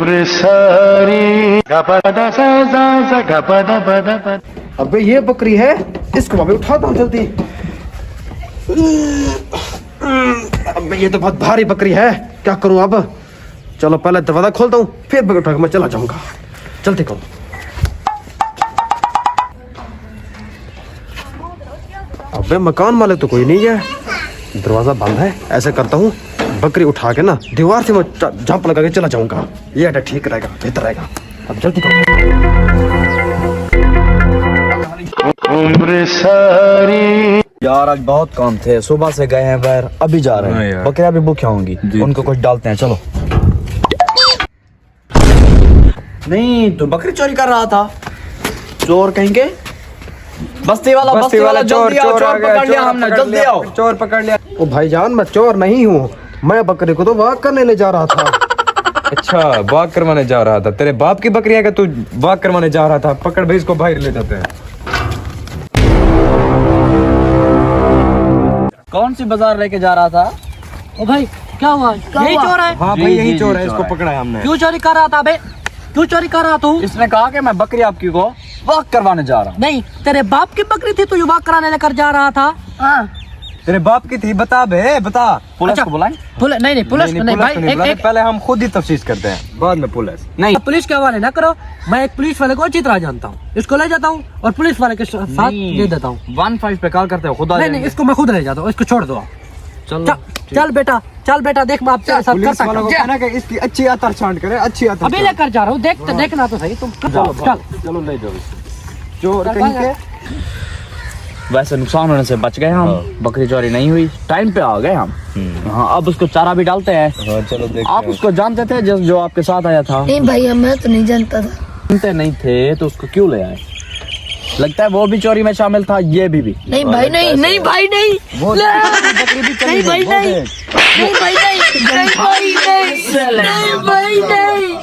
उम्र सारी। अबे ये बकरी है, इसको अभी उठाता हूँ जल्दी। अबे ये तो बहुत भारी बकरी है, क्या करूं अब। चलो पहले दरवाजा खोलता हूँ, फिर बकरी उठा के मैं चला जाऊंगा। जल्दी करो। अबे मकान वाले तो कोई नहीं है, दरवाजा बंद है। ऐसे करता हूँ, बकरी उठा के ना दीवार से मैं जंप लगा के चला जाऊंगा। ये अड्डा ठीक रहेगा, बेहतर रहेगा। अब जल्दी करो। उम्र सारी। यार आज बहुत काम थे, सुबह से गए हैं बाहर, अभी जा रहे हैं। बकरियां भी भूखी होंगी, उनको कुछ डालते हैं। चलो। नहीं तो बकरी चोरी कर रहा था। चोर कहेंगे। बस्ती वाला चोर पकड़ लिया हमने, जल्दी आओ। चोर पकड़ लिया। ओ भाईजान, मैं चोर नहीं हूँ, मैं बकरी को तो वॉक करने ले जा रहा था। अच्छा, वॉक करवाने जा रहा था। तेरे बाप की बकरी है कि तू वॉक करवाने जा रहा था? पकड़ भाई, इसको बाहर ले जाते हैं। कौन सी बाजार लेके जा रहा था? ओ भाई क्या हुआ? यही चोर है? हाँ भाई, यही चोर है, इसको पकड़ा है हमने। क्यों चोरी कर रहा था बे? क्यों चोरी कर रहा तू? इसने कहा कि मैं बकरी आपकी को वॉक करवाने जा रहा हूँ। नहीं, तेरे बाप की बकरी थी, तू वॉक कराने लेकर जा रहा था। हाँ। तेरे बाप की थी? बता बे, बता। पुलिस को बुलाएं? नहीं पुलिस नहीं भाई, एक पहले हम खुद ही तफ्तीश करते हैं, बाद में पुलिस। नहीं, पुलिस के हवाले ना करो। मैं एक पुलिस वाले को अच्छी तरह जानता हूँ, इसको ले जाता हूँ और पुलिस वाले के साथ दे देता हूँ। 15 पे कॉल करते हो खुद। नहीं, इसको मैं खुद ले जाता हूँ, इसको छोड़ दो। चल बेटा, देख मैं आपके साथ कर सकता हूँ। इसकी अच्छी आतर छांट करे, अच्छी आतर। अभी लेकर जा रहा हूँ, देखना तो सही तुम। चलो ले जाओ। चोर कहीं के। वैसे नुकसान होने से बच गए हम, बकरी चोरी नहीं हुई, टाइम पे आ गए हम। हाँ, अब उसको चारा भी डालते हैं। हाँ, चलो देखते आप हैं। उसको जानते थे जो आपके साथ आया था? नहीं भैया, मैं तो नहीं जानता था। जानते नहीं थे तो उसको क्यों ले आए? लगता है वो भी चोरी में शामिल था, ये भी। नहीं भाई नहीं, नहीं भाई नहीं, नहीं भाई नहीं, नहीं भाई नहीं, नहीं भाई नहीं, नहीं भाई नहीं।